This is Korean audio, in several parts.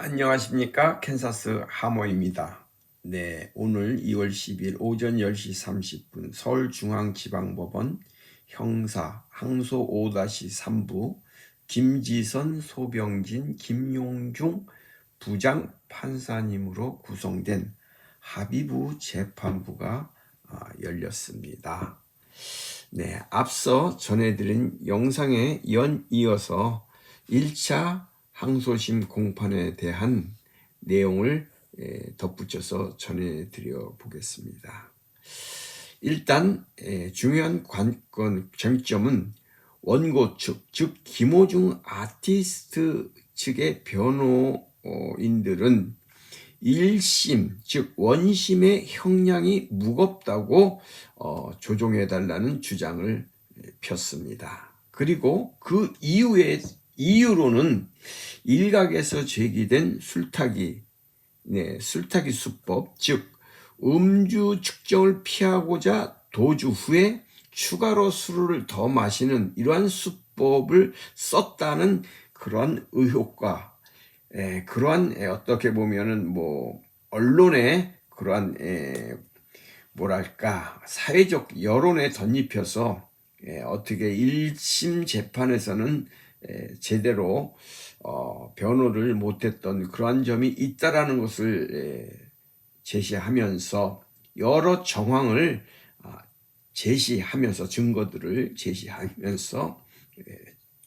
안녕하십니까. 캔사스 하모입니다. 네, 오늘 2월 10일 오전 10시 30분 서울중앙지방법원 형사 항소 5-3부 김지선, 소병진, 김용중 부장 판사님으로 구성된 합의부 재판부가 열렸습니다. 네, 앞서 전해드린 영상에 이어서 1차 항소심 공판에 대한 내용을 덧붙여서 전해드려 보겠습니다. 일단 중요한 쟁점은 원고 측, 즉 김호중 아티스트 측의 변호인들은 1심, 즉 원심의 형량이 무겁다고 조정해달라는 주장을 폈습니다. 그리고 그 이유로는 일각에서 제기된 술타기 수법, 즉 음주 측정을 피하고자 도주 후에 추가로 술을 더 마시는 이러한 수법을 썼다는 그러한 의혹과 그러한 어떻게 보면은 언론의 그러한 사회적 여론에 덧입혀서 어떻게 1심 재판에서는 제대로 변호를 못했던 그러한 점이 있다라는 것을 제시하면서 여러 정황을 제시하면서 증거들을 제시하면서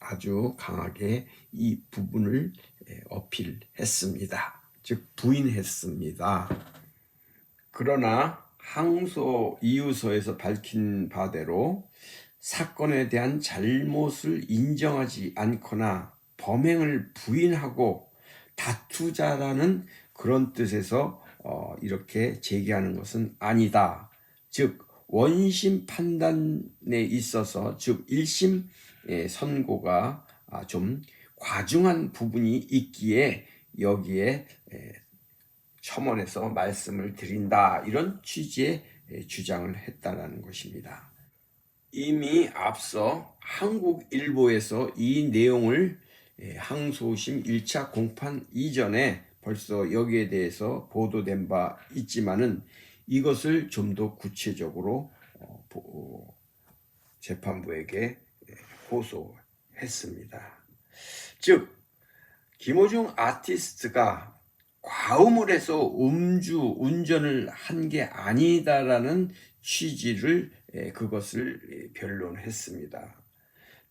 아주 강하게 이 부분을 어필했습니다. 즉 부인했습니다. 그러나 항소 이유서에서 밝힌 바대로 사건에 대한 잘못을 인정하지 않거나 범행을 부인하고 다투자라는 그런 뜻에서 이렇게 제기하는 것은 아니다. 즉 원심 판단에 있어서 즉 1심 선고가 좀 과중한 부분이 있기에 여기에 첨언해서 말씀을 드린다, 이런 취지의 주장을 했다는 것입니다. 이미 앞서 한국일보에서 이 내용을 항소심 1차 공판 이전에 벌써 여기에 대해서 보도된 바 있지만은 이것을 좀 더 구체적으로 재판부에게 호소했습니다. 즉 김호중 아티스트가 과음을 해서 운전을 한 게 아니다라는 취지를 그것을 변론했습니다.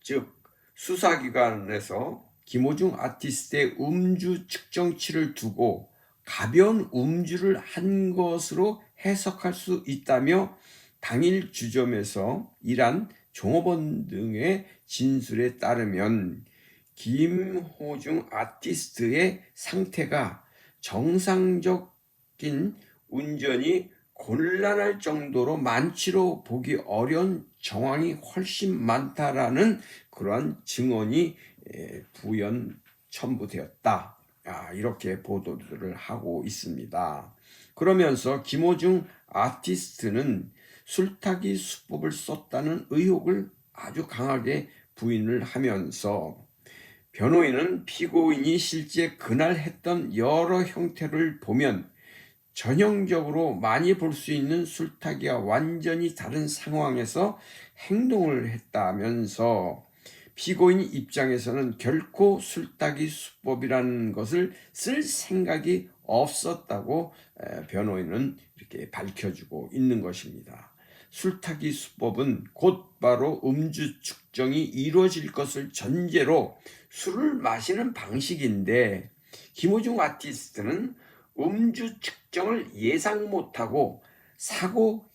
즉 수사기관에서 김호중 아티스트의 음주 측정치를 두고 가벼운 음주를 한 것으로 해석할 수 있다며 당일 주점에서 일한 종업원 등의 진술에 따르면 김호중 아티스트의 상태가 정상적인 운전이 곤란할 정도로 만취로 보기 어려운 정황이 훨씬 많다라는 그러한 증언이 부연 첨부되었다. 이렇게 보도들을 하고 있습니다. 그러면서 김호중 아티스트는 술타기 수법을 썼다는 의혹을 아주 강하게 부인을 하면서 변호인은 피고인이 실제 그날 했던 여러 형태를 보면 전형적으로 많이 볼 수 있는 술타기와 완전히 다른 상황에서 행동을 했다면서 피고인 입장에서는 결코 술타기 수법이라는 것을 쓸 생각이 없었다고 변호인은 이렇게 밝혀주고 있는 것입니다. 술타기 수법은 곧바로 음주 측정이 이루어질 것을 전제로 술을 마시는 방식인데 김호중 아티스트는 음주 측정을 예상 못하고 사고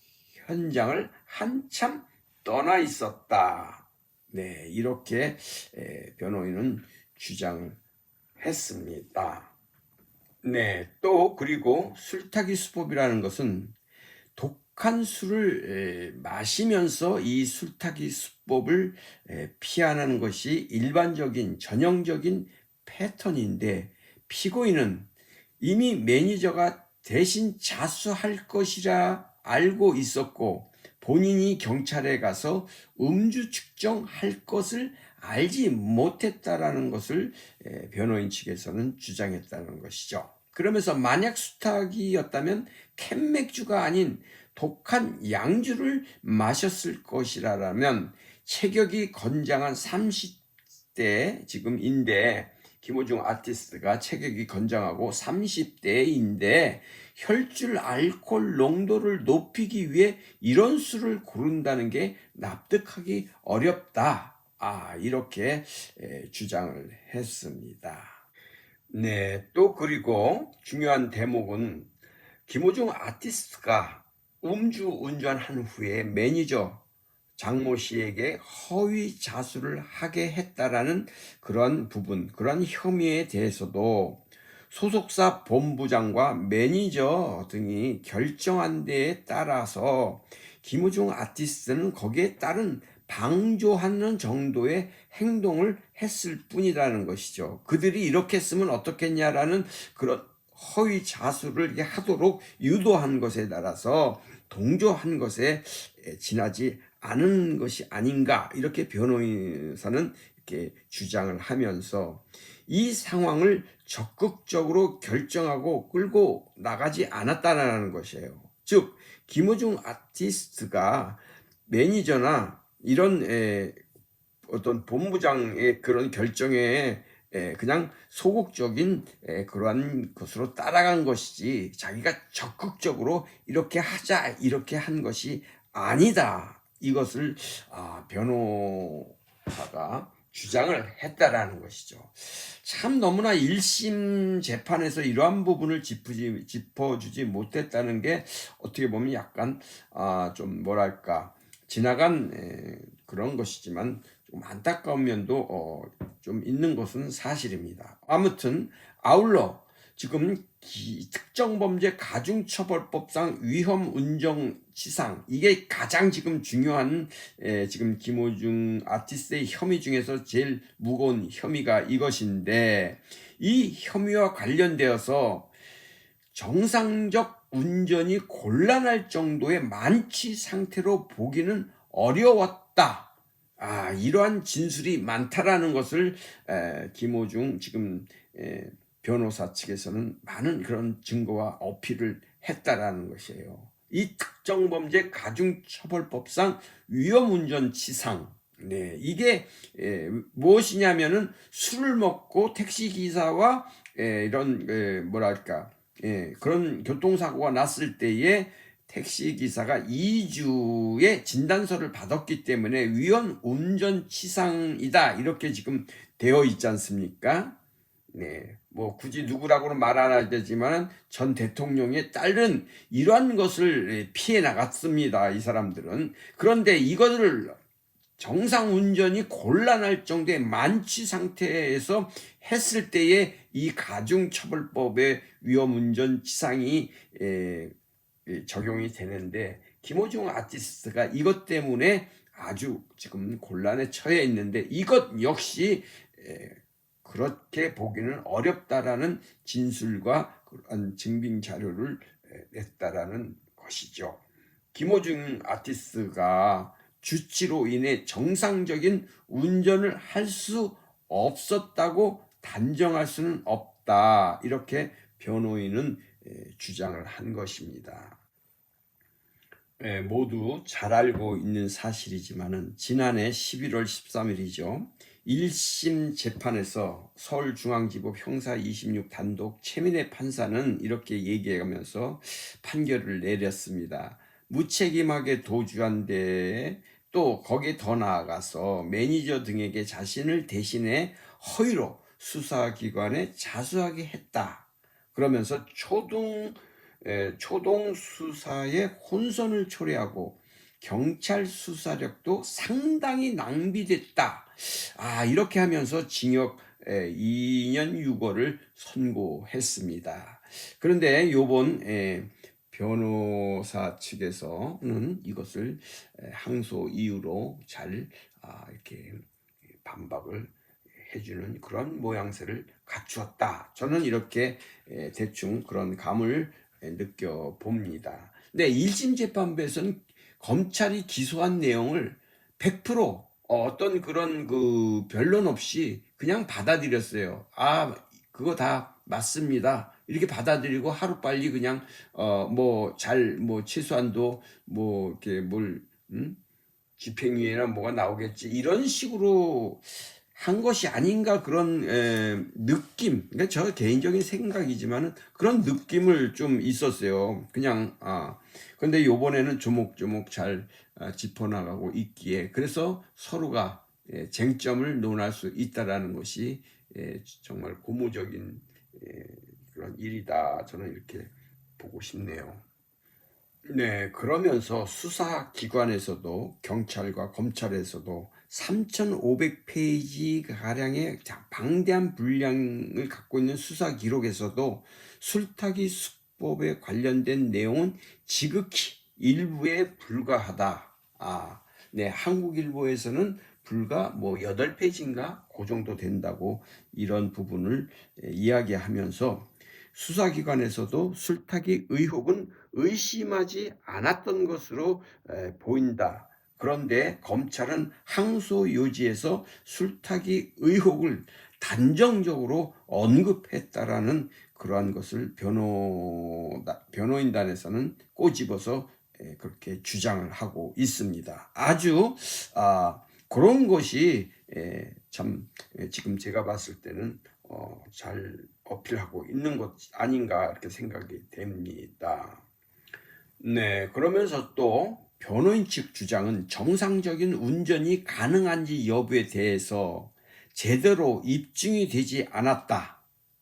현장을 한참 떠나 있었다. 네, 이렇게 변호인은 주장을 했습니다. 네, 또 그리고 술타기 수법이라는 것은 독한 술을 마시면서 이 술타기 수법을 피하는 것이 일반적인 전형적인 패턴인데 피고인은 이미 매니저가 대신 자수할 것이라 알고 있었고 본인이 경찰에 가서 음주 측정할 것을 알지 못했다라는 것을 변호인 측에서는 주장했다는 것이죠. 그러면서 만약 수탉이었다면 캔맥주가 아닌 독한 양주를 마셨을 것이라면 체격이 건장한 30대 지금인데, 김호중 아티스트가 체격이 건장하고 30대인데 혈중 알코올 농도를 높이기 위해 이런 술을 고른다는 게 납득하기 어렵다. 이렇게 주장을 했습니다. 네, 또 그리고 중요한 대목은 김호중 아티스트가 음주 운전한 후에 매니저 장모 씨에게 허위 자수를 하게 했다라는 그런 부분, 그런 혐의에 대해서도 소속사 본부장과 매니저 등이 결정한 데에 따라서 김호중 아티스트는 거기에 따른 방조하는 정도의 행동을 했을 뿐이라는 것이죠. 그들이 이렇게 했으면 어떻겠냐라는 그런 허위 자수를 이렇게 하도록 유도한 것에 따라서 동조한 것에 지나지 않은 것이 아닌가, 이렇게 변호인사는 이렇게 주장을 하면서 이 상황을 적극적으로 결정하고 끌고 나가지 않았다는 것이에요. 즉 김호중 아티스트가 매니저나 이런 어떤 본부장의 그런 결정에 그냥 소극적인 그러한 것으로 따라간 것이지 자기가 적극적으로 이렇게 하자 이렇게 한 것이 아니다. 이것을 변호사가 주장을 했다라는 것이죠. 참 너무나 1심 재판에서 이러한 부분을 짚어주지 못했다는 게 어떻게 보면 약간 좀 뭐랄까 지나간 그런 것이지만 좀 안타까운 면도 좀 있는 것은 사실입니다. 아무튼 아울러 지금 특정범죄 가중처벌법상 위험운전치상, 이게 가장 지금 중요한 지금 김호중 아티스트의 혐의 중에서 제일 무거운 혐의가 이것인데, 이 혐의와 관련되어서 정상적 운전이 곤란할 정도의 만취 상태로 보기는 어려웠다. 이러한 진술이 많다라는 것을 김호중 지금 변호사 측에서는 많은 그런 증거와 어필을 했다라는 것이에요. 이 특정범죄 가중처벌법상 위험운전치상, 네, 이게 무엇이냐면은 술을 먹고 택시기사와 이런 뭐랄까 그런 교통사고가 났을 때에 택시기사가 2주의 진단서를 받았기 때문에 위험운전치상이다, 이렇게 지금 되어 있지 않습니까? 네, 뭐 굳이 누구라고는 말 안 할 테지만 전 대통령의 딸은 이러한 것을 피해 나갔습니다. 이 사람들은. 그런데 이것을 정상 운전이 곤란할 정도의 만취 상태에서 했을 때에 이 가중처벌법의 위험운전치상이 적용이 되는데, 김호중 아티스트가 이것 때문에 아주 지금 곤란에 처해 있는데 이것 역시 그렇게 보기는 어렵다라는 진술과 그런 증빙 자료를 냈다라는 것이죠. 김호중 아티스트가 주치로 인해 정상적인 운전을 할 수 없었다고 단정할 수는 없다, 이렇게 변호인은 주장을 한 것입니다. 모두 잘 알고 있는 사실이지만은 지난해 11월 13일이죠. 1심 재판에서 서울중앙지법 형사 26 단독 최민혜 판사는 이렇게 얘기하면서 판결을 내렸습니다. 무책임하게 도주한 데에 또 거기에 더 나아가서 매니저 등에게 자신을 대신해 허위로 수사기관에 자수하게 했다. 그러면서 초동 수사에 혼선을 초래하고 경찰 수사력도 상당히 낭비됐다. 이렇게 하면서 징역 2년 6월을 선고했습니다. 그런데 요번 변호사 측에서는 이것을 항소 이유로 잘 이렇게 반박을 해주는 그런 모양새를 갖추었다. 저는 이렇게 대충 그런 감을 느껴봅니다. 근데 1심 재판부에서는 검찰이 기소한 내용을 100% 어떤 그런 그 변론 없이 그냥 받아들였어요. 아, 그거 다 맞습니다. 이렇게 받아들이고 하루빨리 그냥 뭐 최소한도 뭐 이렇게 집행유예나 뭐가 나오겠지 이런 식으로 한 것이 아닌가 그런 느낌. 그러니까 저 개인적인 생각이지만은 그런 느낌을 좀 있었어요. 그냥 근데 요번에는 조목조목 잘 짚어나가고 있기에 그래서 서로가 쟁점을 논할 수 있다라는 것이 정말 고무적인 그런 일이다. 저는 이렇게 보고 싶네요. 네, 그러면서 수사기관에서도 경찰과 검찰에서도 3,500페이지 가량의 방대한 분량을 갖고 있는 수사 기록에서도 술타기 수법에 관련된 내용은 지극히 일부에 불과하다. 네, 한국일보에서는 불과 뭐 8페이지인가 그 정도 된다고 이런 부분을 이야기하면서 수사기관에서도 술타기 의혹은 의심하지 않았던 것으로 보인다. 그런데 검찰은 항소 요지에서 술타기 의혹을 단정적으로 언급했다라는 그러한 것을 변호인단에서는 꼬집어서 그렇게 주장을 하고 있습니다. 아주 그런 것이 참 지금 제가 봤을 때는 잘 어필하고 있는 것 아닌가 이렇게 생각이 됩니다. 네, 그러면서 또 변호인 측 주장은 정상적인 운전이 가능한지 여부에 대해서 제대로 입증이 되지 않았다.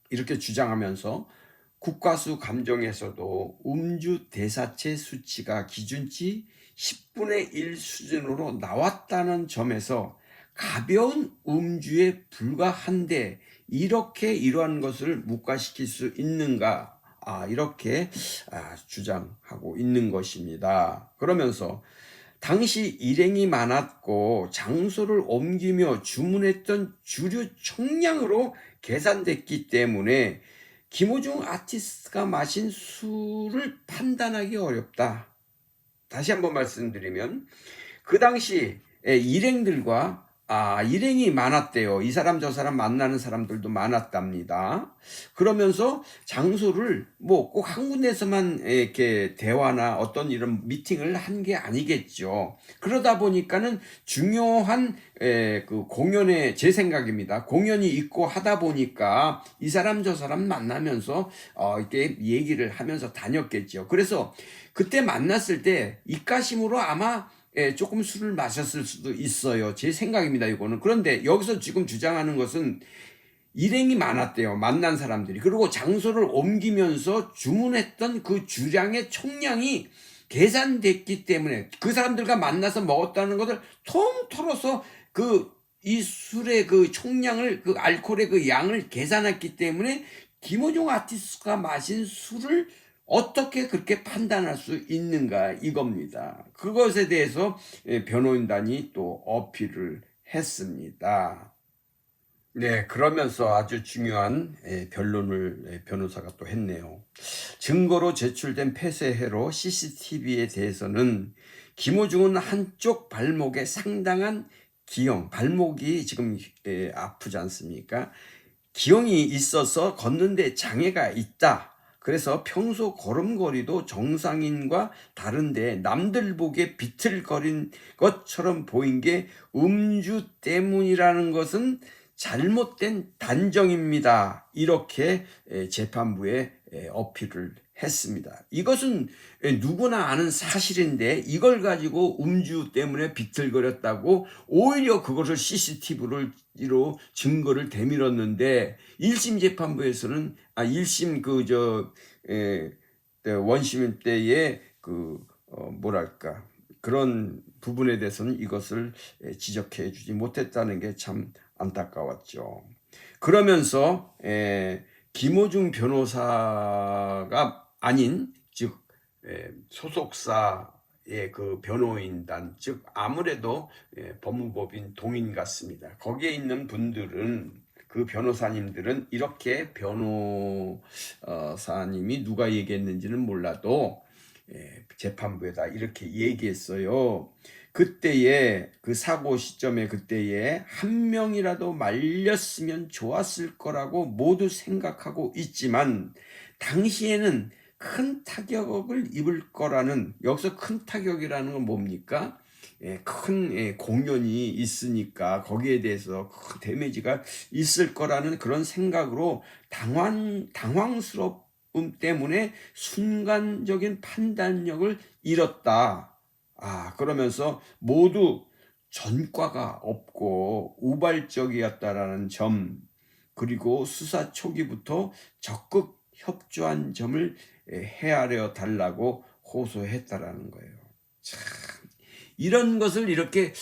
이렇게 주장하면서 국과수 감정에서도 음주 대사체 수치가 기준치 10분의 1 수준으로 나왔다는 점에서 가벼운 음주에 불과한데 이렇게 이러한 것을 묵과시킬 수 있는가? 이렇게 주장하고 있는 것입니다. 그러면서 당시 일행이 많았고 장소를 옮기며 주문했던 주류 총량으로 계산됐기 때문에 김호중 아티스트가 마신 술을 판단하기 어렵다. 다시 한번 말씀드리면 그 당시 일행들과 일행이 많았대요. 이 사람 저 사람 만나는 사람들도 많았답니다. 그러면서 장소를 뭐 꼭 한 군데서만 이렇게 대화나 어떤 이런 미팅을 한 게 아니겠죠. 그러다 보니까는 중요한 그 공연에 제 생각입니다. 공연이 있고 하다 보니까 이 사람 저 사람 만나면서 이렇게 얘기를 하면서 다녔겠죠. 그래서 그때 만났을 때 입가심으로 아마 조금 술을 마셨을 수도 있어요. 제 생각입니다, 이거는. 그런데 여기서 지금 주장하는 것은 일행이 많았대요. 만난 사람들이. 그리고 장소를 옮기면서 주문했던 그 주량의 총량이 계산됐기 때문에 그 사람들과 만나서 먹었다는 것을 통틀어서 이 술의 그 총량을, 그 알코올의 그 양을 계산했기 때문에 김호중 아티스트가 마신 술을 어떻게 그렇게 판단할 수 있는가 이겁니다. 그것에 대해서 변호인단이 또 어필을 했습니다. 네, 그러면서 아주 중요한 변론을 변호사가 또 했네요. 증거로 제출된 폐쇄회로 CCTV에 대해서는 김호중은 한쪽 발목에 상당한 기형, 발목이 지금 아프지 않습니까? 기형이 있어서 걷는데 장애가 있다. 그래서 평소 걸음걸이도 정상인과 다른데 남들 보기에 비틀거린 것처럼 보인 게 음주 때문이라는 것은 잘못된 단정입니다. 이렇게 재판부에 어필을 했습니다. 이것은 누구나 아는 사실인데 이걸 가지고 음주 때문에 비틀거렸다고 오히려 그것을 CCTV로 증거를 대밀었는데 1심 재판부에서는 1심 원심 때에 뭐랄까 그런 부분에 대해서는 이것을 지적해 주지 못했다는 게 참 안타까웠죠. 그러면서 김호중 변호사가 아닌 즉 소속사의 그 변호인단 즉 아무래도 법무법인 동인 같습니다. 거기에 있는 분들은 그 변호사님들은 이렇게 변호사님이 누가 얘기했는지는 몰라도 재판부에다 이렇게 얘기했어요. 그때에 그 사고 시점에 그때에 한 명이라도 말렸으면 좋았을 거라고 모두 생각하고 있지만 당시에는 큰 타격을 입을 거라는, 여기서 큰 타격이라는 건 뭡니까? 큰 공연이 있으니까 거기에 대해서 큰 데미지가 있을 거라는 그런 생각으로 당황스러움 때문에 순간적인 판단력을 잃었다. 그러면서 모두 전과가 없고 우발적이었다라는 점, 그리고 수사 초기부터 적극 협조한 점을 헤아려 달라고 호소했다라는 거예요. 참, 이런 것을 이렇게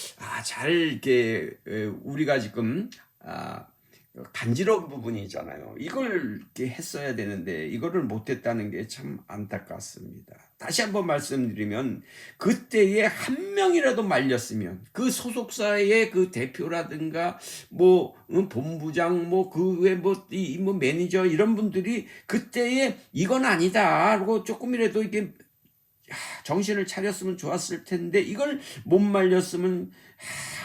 잘 이렇게 우리가 지금 간지러운 부분이 있잖아요. 이걸 이렇게 했어야 되는데 이거를 못했다는 게 참 안타깝습니다. 다시 한번 말씀드리면 그때에 한 명이라도 말렸으면 그 소속사의 그 대표라든가 본부장 그 외 매니저 이런 분들이 그때에 이건 아니다 하고 조금이라도 이게 정신을 차렸으면 좋았을 텐데 이걸 못 말렸으면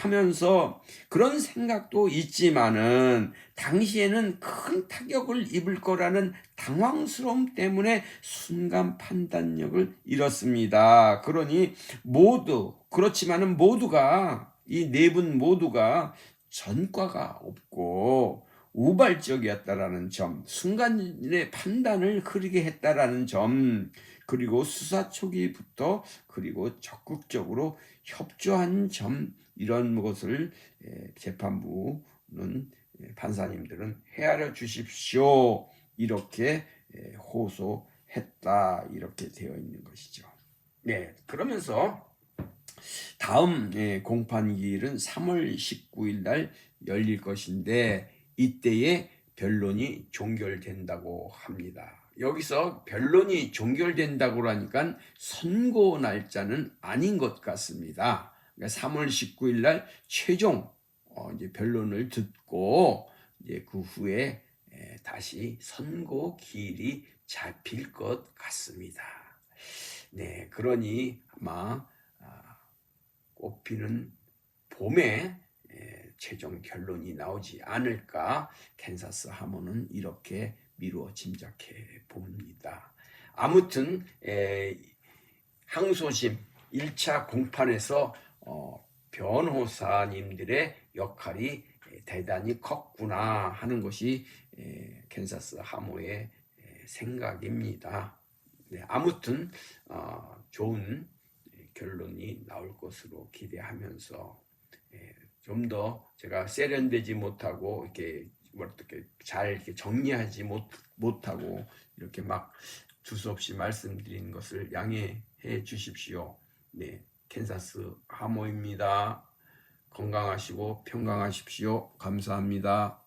하면서 그런 생각도 있지만은 당시에는 큰 타격을 입을 거라는 당황스러움 때문에 순간 판단력을 잃었습니다. 그러니 그렇지만은 모두가 이 네 분 모두가 전과가 없고 우발적이었다라는 점, 순간의 판단을 흐리게 했다라는 점, 그리고 수사 초기부터 그리고 적극적으로 협조한 점, 이런 것을 재판부는 판사님들은 헤아려 주십시오. 이렇게 호소했다. 이렇게 되어 있는 것이죠. 네, 그러면서 다음 공판기일은 3월 19일 날 열릴 것인데 이때에 변론이 종결된다고 합니다. 여기서 변론이 종결된다고 하니까 선고 날짜는 아닌 것 같습니다. 그러니까 3월 19일 날 최종 이제 변론을 듣고 이제 그 후에 다시 선고 기일이 잡힐 것 같습니다. 네, 그러니 아마 꽃피는 봄에 최종 결론이 나오지 않을까 캔사스 하모는 이렇게 미루어 짐작해 봅니다. 아무튼 항소심 1차 공판에서 변호사님들의 역할이 대단히 컸구나 하는 것이 캔사스 하모의 생각입니다. 네, 아무튼 좋은 결론이 나올 것으로 기대하면서 좀 더 제가 세련되지 못하고 이렇게 어떻게 잘 이렇게 정리하지 못하고 이렇게 막 두서없이 말씀드린 것을 양해해 주십시오. 네, 캔사스 하모입니다. 건강하시고 평강하십시오. 감사합니다.